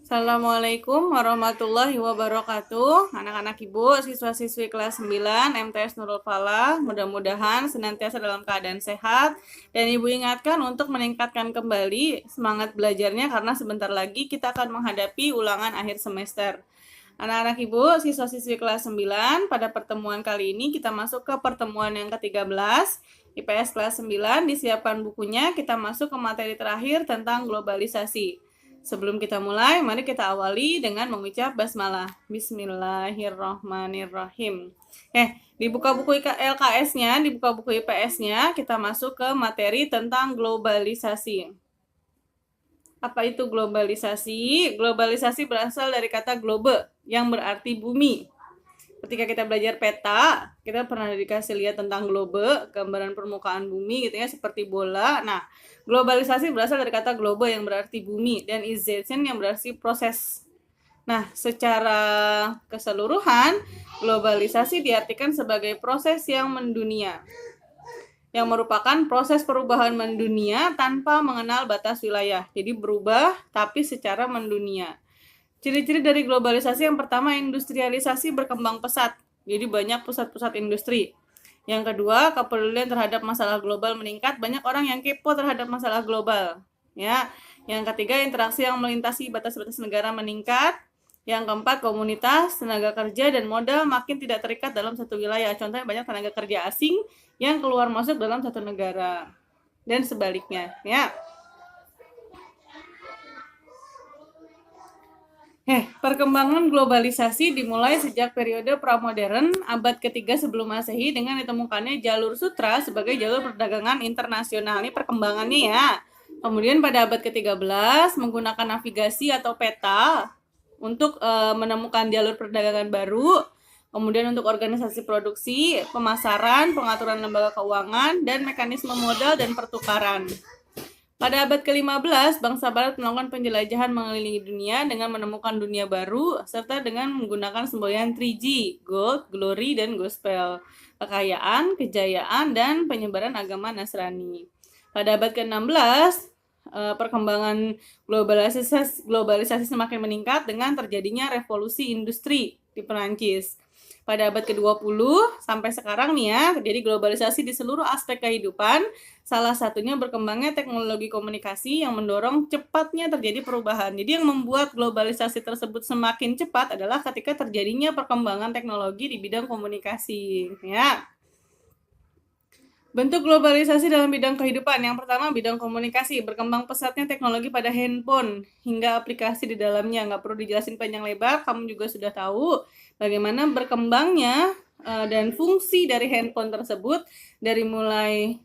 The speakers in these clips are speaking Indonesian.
Assalamualaikum warahmatullahi wabarakatuh. Anak-anak ibu, siswa-siswi kelas 9 MTS Nurul Falah, mudah-mudahan senantiasa dalam keadaan sehat. Dan ibu ingatkan untuk meningkatkan kembali semangat belajarnya karena sebentar lagi kita akan menghadapi ulangan akhir semester. Anak-anak ibu, siswa-siswi kelas 9, pada pertemuan kali ini kita masuk ke pertemuan yang ke-13. IPS kelas 9, disiapkan bukunya, kita masuk ke materi terakhir tentang globalisasi. Sebelum kita mulai, mari kita awali dengan mengucap basmalah. Bismillahirrahmanirrahim. Dibuka buku LKS-nya, dibuka buku IPS-nya, kita masuk ke materi tentang globalisasi. Apa itu globalisasi? Globalisasi berasal dari kata globe, yang berarti bumi. Ketika kita belajar peta, kita pernah dikasih lihat tentang globe, gambaran permukaan bumi gitu ya, seperti bola. Nah, globalisasi berasal dari kata globe yang berarti bumi, dan ization yang berarti proses. Nah, secara keseluruhan, globalisasi diartikan sebagai proses yang mendunia, yang merupakan proses perubahan mendunia tanpa mengenal batas wilayah. Jadi berubah, tapi secara mendunia. Ciri-ciri dari globalisasi yang pertama, industrialisasi berkembang pesat. Jadi banyak pusat-pusat industri. Yang kedua, kepedulian terhadap masalah global meningkat. Banyak orang yang kepo terhadap masalah global. Ya. Yang ketiga, interaksi yang melintasi batas-batas negara meningkat. Yang keempat, komunitas, tenaga kerja, dan modal makin tidak terikat dalam satu wilayah. Contohnya banyak tenaga kerja asing yang keluar masuk dalam satu negara. Dan sebaliknya. Ya. Perkembangan globalisasi dimulai sejak periode pramodern abad ketiga sebelum Masehi dengan ditemukannya jalur sutra sebagai jalur perdagangan internasional. Ini perkembangannya ya. Kemudian pada abad ke-13 menggunakan navigasi atau peta untuk menemukan jalur perdagangan baru. Kemudian untuk organisasi produksi, pemasaran, pengaturan lembaga keuangan, dan mekanisme modal dan pertukaran. Pada abad ke-15, bangsa barat melakukan penjelajahan mengelilingi dunia dengan menemukan dunia baru, serta dengan menggunakan semboyan 3G, Gold, Glory, dan Gospel, kekayaan, kejayaan, dan penyebaran agama Nasrani. Pada abad ke-16, perkembangan globalisasi semakin meningkat dengan terjadinya revolusi industri di Perancis. Pada abad ke-20 sampai sekarang nih ya, terjadi globalisasi di seluruh aspek kehidupan. Salah satunya berkembangnya teknologi komunikasi yang mendorong cepatnya terjadi perubahan. Jadi yang membuat globalisasi tersebut semakin cepat adalah ketika terjadinya perkembangan teknologi di bidang komunikasi, ya. Bentuk globalisasi dalam bidang kehidupan. Yang pertama, bidang komunikasi. Berkembang pesatnya teknologi pada handphone hingga aplikasi di dalamnya. Nggak perlu dijelasin panjang lebar, kamu juga sudah tahu bagaimana berkembangnya dan fungsi dari handphone tersebut dari mulai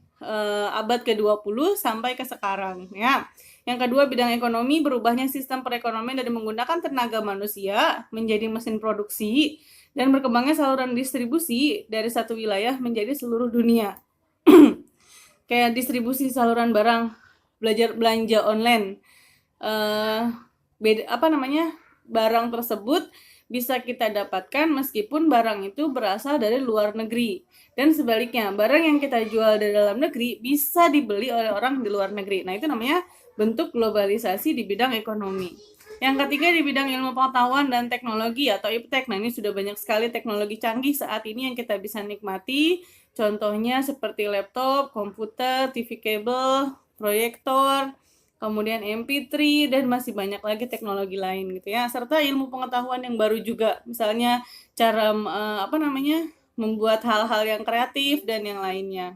abad ke-20 sampai ke sekarang. Ya. Yang kedua, bidang ekonomi. Berubahnya sistem perekonomian dari menggunakan tenaga manusia menjadi mesin produksi dan berkembangnya saluran distribusi dari satu wilayah menjadi seluruh dunia. Kayak distribusi saluran barang, belanja online. Barang tersebut bisa kita dapatkan meskipun barang itu berasal dari luar negeri. Dan sebaliknya, barang yang kita jual dari dalam negeri bisa dibeli oleh orang di luar negeri. Nah, itu namanya bentuk globalisasi di bidang ekonomi. Yang ketiga, di bidang ilmu pengetahuan dan teknologi atau IPTEK. Nah, ini sudah banyak sekali teknologi canggih saat ini yang kita bisa nikmati. Contohnya seperti laptop, komputer, TV kabel, proyektor, kemudian MP3, dan masih banyak lagi teknologi lain gitu ya. Serta ilmu pengetahuan yang baru juga, misalnya cara membuat hal-hal yang kreatif dan yang lainnya.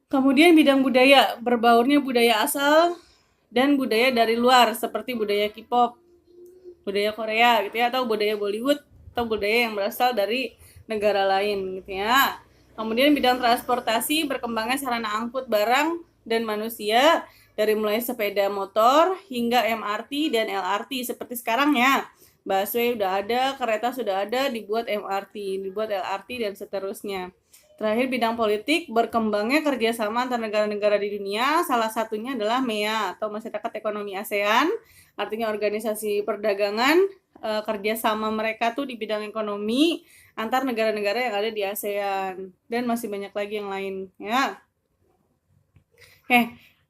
Kemudian bidang budaya, berbaurnya budaya asal dan budaya dari luar seperti budaya K-pop, budaya Korea gitu ya, atau budaya Bollywood, atau budaya yang berasal dari negara lain gitu ya. Kemudian bidang transportasi, berkembangnya sarana angkut barang dan manusia dari mulai sepeda motor hingga MRT dan LRT seperti sekarang ya. Busway udah ada, kereta sudah ada, dibuat MRT, dibuat LRT, dan seterusnya. Terakhir, bidang politik, berkembangnya kerjasama antar negara-negara di dunia, salah satunya adalah MEA atau Masyarakat Ekonomi ASEAN, artinya organisasi perdagangan, kerjasama mereka tuh di bidang ekonomi antar negara-negara yang ada di ASEAN, dan masih banyak lagi yang lain ya.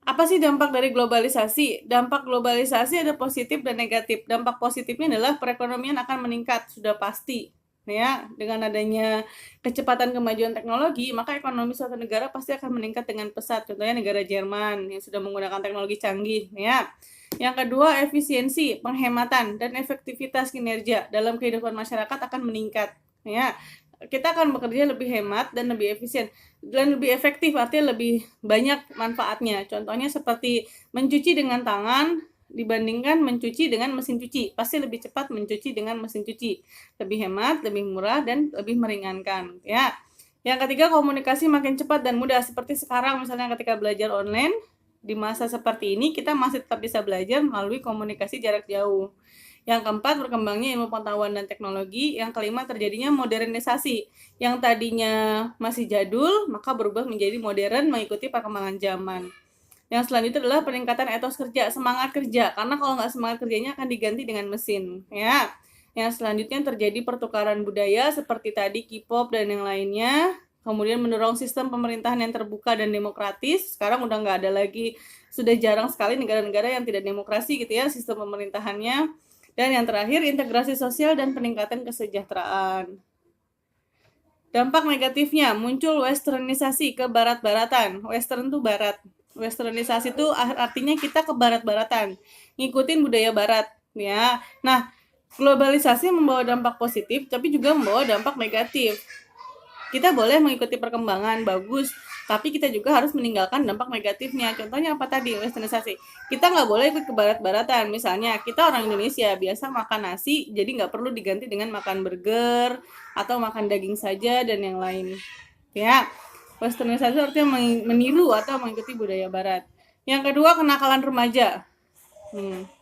Apa sih dampak dari globalisasi? Dampak globalisasi ada positif dan negatif. Dampak positifnya adalah perekonomian akan meningkat, sudah pasti. Ya, dengan adanya kecepatan kemajuan teknologi, maka ekonomi suatu negara pasti akan meningkat dengan pesat. Contohnya negara Jerman yang sudah menggunakan teknologi canggih, ya. Yang kedua, efisiensi, penghematan, dan efektivitas kinerja dalam kehidupan masyarakat akan meningkat. Ya, kita akan bekerja lebih hemat dan lebih efisien dan lebih efektif, artinya lebih banyak manfaatnya. Contohnya seperti mencuci dengan tangan dibandingkan mencuci dengan mesin cuci. Pasti lebih cepat mencuci dengan mesin cuci. Lebih hemat, lebih murah, dan lebih meringankan. Ya. Yang ketiga, komunikasi makin cepat dan mudah. Seperti sekarang misalnya ketika belajar online, di masa seperti ini kita masih tetap bisa belajar melalui komunikasi jarak jauh. Yang keempat, berkembangnya ilmu pengetahuan dan teknologi. Yang kelima, terjadinya modernisasi. Yang tadinya masih jadul, maka berubah menjadi modern mengikuti perkembangan zaman. Yang selanjutnya adalah peningkatan etos kerja, semangat kerja. Karena kalau nggak semangat kerjanya akan diganti dengan mesin. Ya. Yang selanjutnya terjadi pertukaran budaya seperti tadi K-pop dan yang lainnya. Kemudian mendorong sistem pemerintahan yang terbuka dan demokratis. Sekarang udah nggak ada lagi, sudah jarang sekali negara-negara yang tidak demokrasi gitu ya sistem pemerintahannya. Dan yang terakhir, integrasi sosial dan peningkatan kesejahteraan. Dampak negatifnya, muncul westernisasi, ke barat-baratan. Western itu barat. Westernisasi itu artinya kita ke barat-baratan, ngikutin budaya barat. Ya. Nah, globalisasi membawa dampak positif, tapi juga membawa dampak negatif. Kita boleh mengikuti perkembangan, bagus, tapi kita juga harus meninggalkan dampak negatifnya. Contohnya apa tadi? Westernisasi. Kita nggak boleh ikut ke barat-baratan. Misalnya, kita orang Indonesia biasa makan nasi, jadi nggak perlu diganti dengan makan burger atau makan daging saja dan yang lain. Ya, westernisasi artinya meniru atau mengikuti budaya barat. Yang kedua, kenakalan remaja.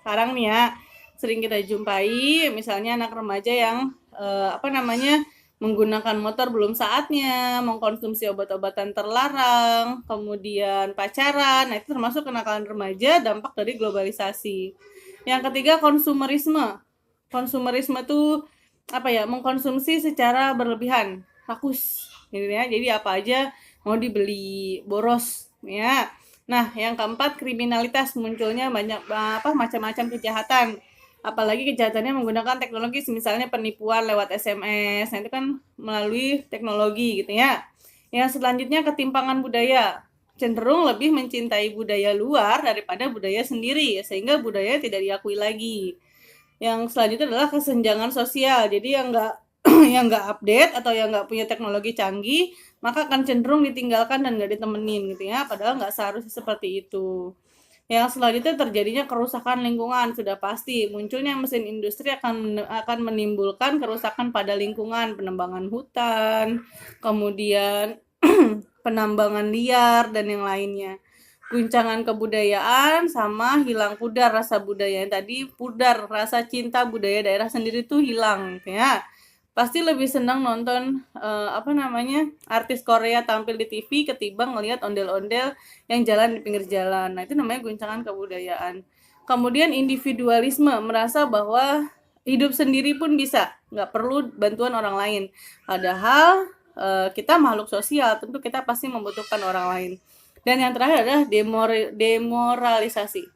Sekarang nih ya, sering kita jumpai misalnya anak remaja yang menggunakan motor belum saatnya, mengkonsumsi obat-obatan terlarang, kemudian pacaran. Nah, itu termasuk kenakalan remaja, dampak dari globalisasi. Yang ketiga, konsumerisme. Konsumerisme itu mengkonsumsi secara berlebihan, rakus gitu ya. Jadi apa aja mau dibeli, boros ya. Nah, yang keempat, kriminalitas, munculnya banyak macam-macam kejahatan. Apalagi kejahatannya menggunakan teknologi, misalnya penipuan lewat SMS. Nah, itu kan melalui teknologi gitu ya. Yang selanjutnya, ketimpangan budaya. Cenderung lebih mencintai budaya luar daripada budaya sendiri, sehingga budaya tidak diakui lagi. Yang selanjutnya adalah kesenjangan sosial. Jadi yang nggak update atau yang nggak punya teknologi canggih, maka akan cenderung ditinggalkan dan nggak ditemenin gitu ya. Padahal nggak seharusnya seperti itu. Yang selanjutnya terjadinya kerusakan lingkungan, sudah pasti. Munculnya mesin industri akan menimbulkan kerusakan pada lingkungan, penebangan hutan, kemudian penambangan liar dan yang lainnya. Guncangan kebudayaan sama hilang pudar rasa budaya. Yang tadi pudar rasa cinta budaya daerah sendiri tuh hilang ya. Pasti lebih senang nonton artis Korea tampil di TV ketimbang ngelihat ondel-ondel yang jalan di pinggir jalan. Nah, itu namanya guncangan kebudayaan. Kemudian individualisme, merasa bahwa hidup sendiri pun bisa, nggak perlu bantuan orang lain. Padahal kita makhluk sosial, tentu kita pasti membutuhkan orang lain. Dan yang terakhir adalah demoralisasi,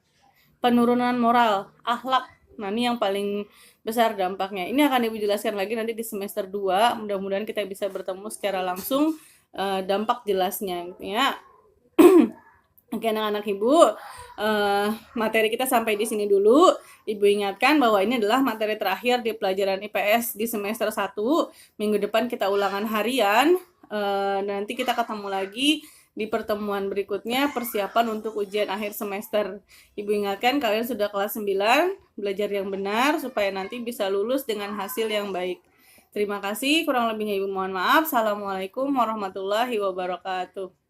penurunan moral, akhlak. Nah, ini yang paling besar dampaknya. Ini akan Ibu jelaskan lagi nanti di semester 2. Mudah-mudahan kita bisa bertemu secara langsung dampak jelasnya gitu ya. Oke, anak-anak Ibu, materi kita sampai di sini dulu. Ibu ingatkan bahwa ini adalah materi terakhir di pelajaran IPS di semester 1. Minggu depan kita ulangan harian. Nanti kita ketemu lagi di pertemuan berikutnya, persiapan untuk ujian akhir semester. Ibu ingatkan kalian sudah kelas 9, belajar yang benar supaya nanti bisa lulus dengan hasil yang baik. Terima kasih, kurang lebihnya Ibu mohon maaf. Assalamualaikum warahmatullahi wabarakatuh.